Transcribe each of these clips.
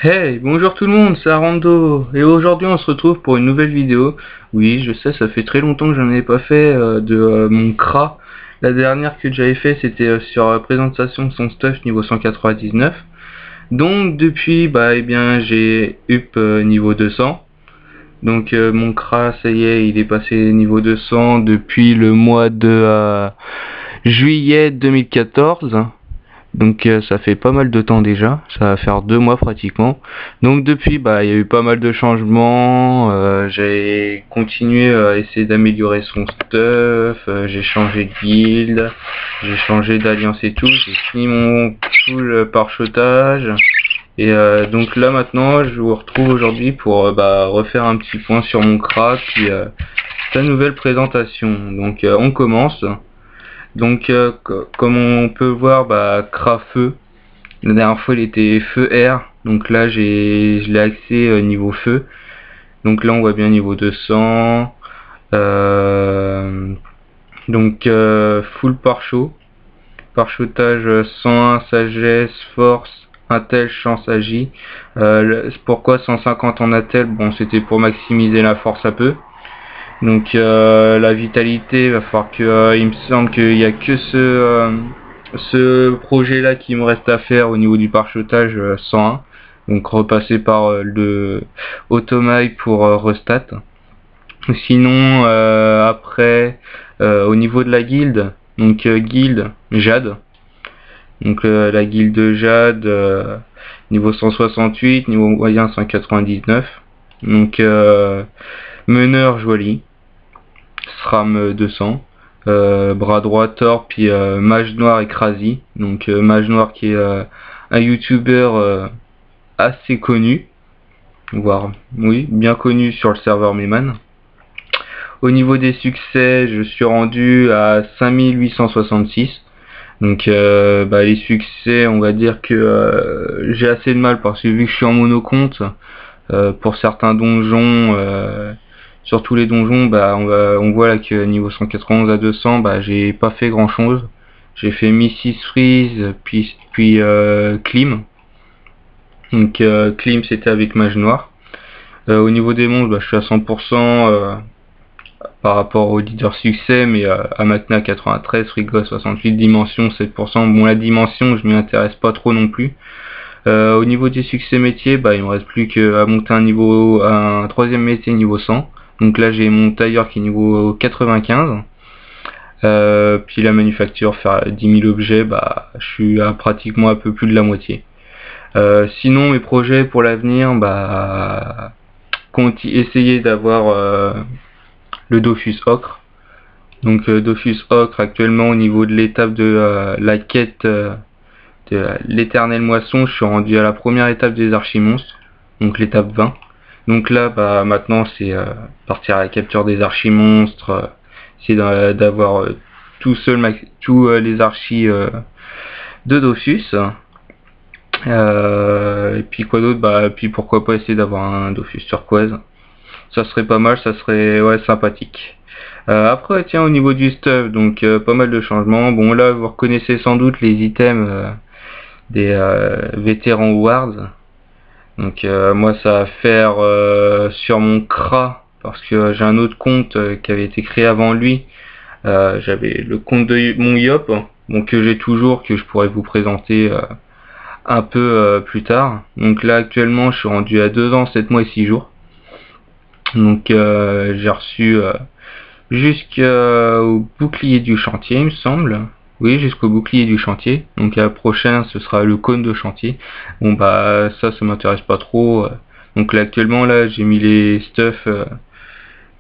Hey, bonjour tout le monde, c'est Arando, et aujourd'hui on se retrouve pour une nouvelle vidéo. Oui, je sais, ça fait très longtemps que j'en ai pas fait de mon CRA. La dernière que j'avais fait c'était sur présentation de son stuff niveau 199. Donc depuis, bah eh bien j'ai up niveau 200. Donc mon CRA, ça y est, il est passé niveau 200 depuis le mois de juillet 2014. Donc ça fait pas mal de temps déjà, ça va faire 2 mois pratiquement. Donc depuis, bah il y a eu pas mal de changements. J'ai continué à essayer d'améliorer son stuff. J'ai changé de guilde, j'ai changé d'alliance et tout. J'ai fini mon full parchetage. Et donc là maintenant, je vous retrouve aujourd'hui pour refaire un petit point sur mon CRA puis sa nouvelle présentation. Donc on commence. Donc comme on peut voir, CRA feu. La dernière fois il était feu air. Donc là je l'ai axé niveau feu. Donc là on voit bien niveau 200. Donc full pare-chaud. Pare-chaudage 101, sagesse, force, intel, chance, agi. Pourquoi 150 en intel? Bon, c'était pour maximiser la force un peu. Donc la vitalité, va falloir que il me semble qu'il n'y a que ce projet là qui me reste à faire au niveau du pare-chaudage 101. Donc repasser par le Automai pour restat. Sinon après au niveau de la guilde, donc guilde Jade. Donc la guilde Jade niveau 168, niveau moyen 199. Donc meneur Joali. SRAM 200, bras droit Thor, puis Mage Noir et Krasi. Donc Mage Noir qui est un youtubeur assez connu, voire oui, bien connu sur le serveur Meman. Au niveau des succès, je suis rendu à 5866. Donc les succès, on va dire que j'ai assez de mal parce que vu que je suis en monocompte, pour certains donjons, sur tous les donjons, on voit là que niveau 191 à 200, j'ai pas fait grand chose. J'ai fait Mrs Freeze, puis Klim. Donc Klim c'était avec Mage Noir. Au niveau des monstres, je suis à 100% par rapport au leader succès, mais Amakna 93, Frigo 68, Dimension 7%. Bon, la dimension, je m'y intéresse pas trop non plus. Au niveau des succès métiers, il me reste plus qu'à monter un troisième métier niveau 100. Donc là j'ai mon tailleur qui est niveau 95. Puis la manufacture, faire 10 000 objets, je suis à pratiquement un peu plus de la moitié. Sinon mes projets pour l'avenir, essayer d'avoir le Dofus Ocre. Donc Dofus Ocre actuellement au niveau de l'étape de la quête de l'éternelle moisson, je suis rendu à la première étape des archimonstres, donc l'étape 20. Donc là maintenant c'est partir à la capture des archimonstres, essayer d'avoir tous les archis de Dofus. Et puis quoi d'autre, puis pourquoi pas essayer d'avoir un Dofus turquoise. Ça serait pas mal, ça serait sympathique. Après tiens, au niveau du stuff, donc pas mal de changements. Bon là vous reconnaissez sans doute les items des vétérans Awards. Donc moi ça va faire sur mon CRA, parce que j'ai un autre compte qui avait été créé avant lui. J'avais le compte de mon Yop, donc que j'ai toujours, que je pourrais vous présenter un peu plus tard. Donc là actuellement je suis rendu à 2 ans, 7 mois et 6 jours. Donc j'ai reçu jusqu'au bouclier du chantier, il me semble. Oui, jusqu'au bouclier du chantier. Donc la prochaine ce sera le cône de chantier. Bon ça m'intéresse pas trop. Donc là actuellement là j'ai mis les stuff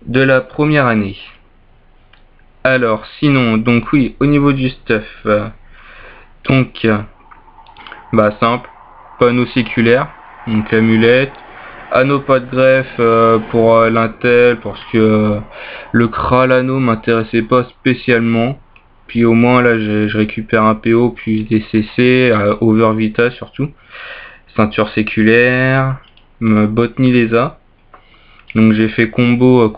de la première année. Alors sinon, donc oui, au niveau du stuff, donc simple, panneau séculaire, donc amulette, anneau pas de greffe pour l'intel, parce que le CRA l'anneau m'intéressait pas spécialement. Puis au moins là je récupère un PO puis des CC, over vita surtout. Ceinture séculaire, botnie Lesa. Donc j'ai fait combo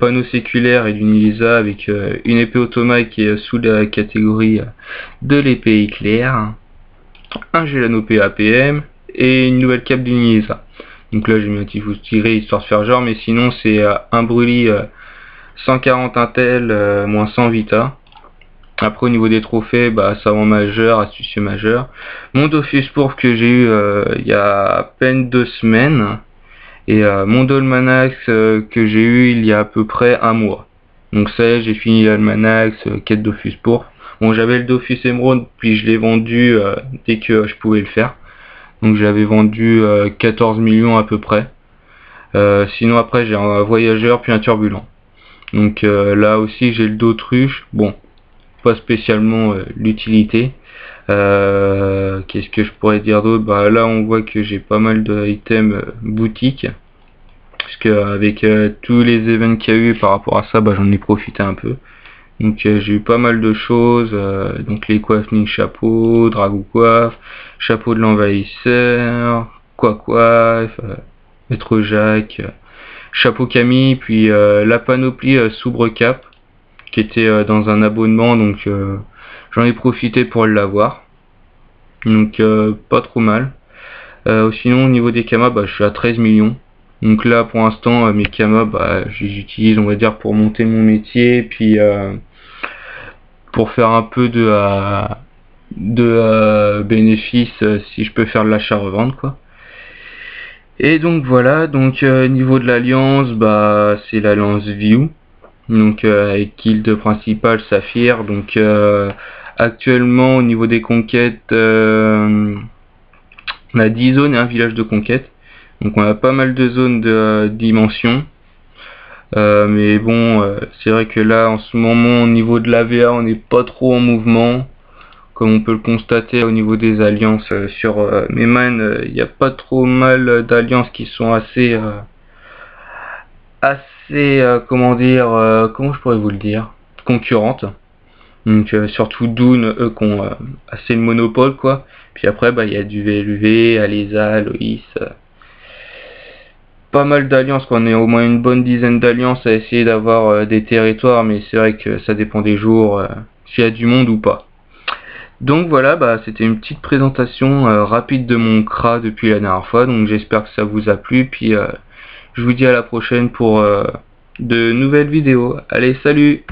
panneau séculaire et d'une Lesa avec une épée automate qui est sous la catégorie de l'épée éclair. Un Gelano APM, et une nouvelle cape d'Unisa. Donc là j'ai mis un petit fou tiré histoire de faire genre, mais sinon c'est un Brûlis 140 Intel moins 100 Vita. Après au niveau des trophées, bah savant majeur, astucieux majeur. Mon Dofus pourpre que j'ai eu il y a à peine 2 semaines. Et mon Dolmanax que j'ai eu il y a à peu près un mois. Donc ça y est, j'ai fini l'Almanax, quête Dofus pourpre. Bon, j'avais le Dofus émeraude, puis je l'ai vendu dès que je pouvais le faire. Donc j'avais vendu 14 millions à peu près. Sinon après j'ai un voyageur puis un turbulent. Donc là aussi j'ai le d'autruche. Bon, pas spécialement l'utilité. Qu'est-ce que je pourrais dire d'autre? Bah là on voit que j'ai pas mal d'items boutiques. Parce que avec tous les événements qu'il y a eu par rapport à ça, bah j'en ai profité un peu. Donc j'ai eu pas mal de choses, donc les coiffing chapeau, dragon coiffe, chapeau de l'envahisseur, coiffe, maître Jacques, chapeau Camille, puis la panoplie Soubre Cap, qui était dans un abonnement, donc j'en ai profité pour l'avoir. Donc pas trop mal. Sinon au niveau des kamas, bah, je suis à 13 millions. Donc là pour l'instant mes kamas, bah, je les utilise on va dire pour monter mon métier, puis pour faire un peu de bénéfice si je peux faire de l'achat-revente quoi. Et donc voilà, donc niveau de l'alliance, bah c'est l'alliance View, donc avec guilde principale Saphir. Donc actuellement au niveau des conquêtes, on a 10 zones et un village de conquête. Donc on a pas mal de zones de dimension. Mais bon, c'est vrai que là en ce moment au niveau de la VA on n'est pas trop en mouvement, comme on peut le constater au niveau des alliances sur mes mains. Il n'y a pas trop mal d'alliances qui sont assez comment dire, comment je pourrais vous le dire, concurrentes. Donc surtout Dune, eux qui ont assez le monopole quoi. Puis après bah il y a du VLV, Alésa, Loïs, pas mal d'alliances quoi. On est au moins une bonne dizaine d'alliances à essayer d'avoir des territoires, mais c'est vrai que ça dépend des jours, s'il y a du monde ou pas. Donc voilà, bah c'était une petite présentation rapide de mon CRA depuis la dernière fois, donc j'espère que ça vous a plu, puis je vous dis à la prochaine pour de nouvelles vidéos. Allez, salut!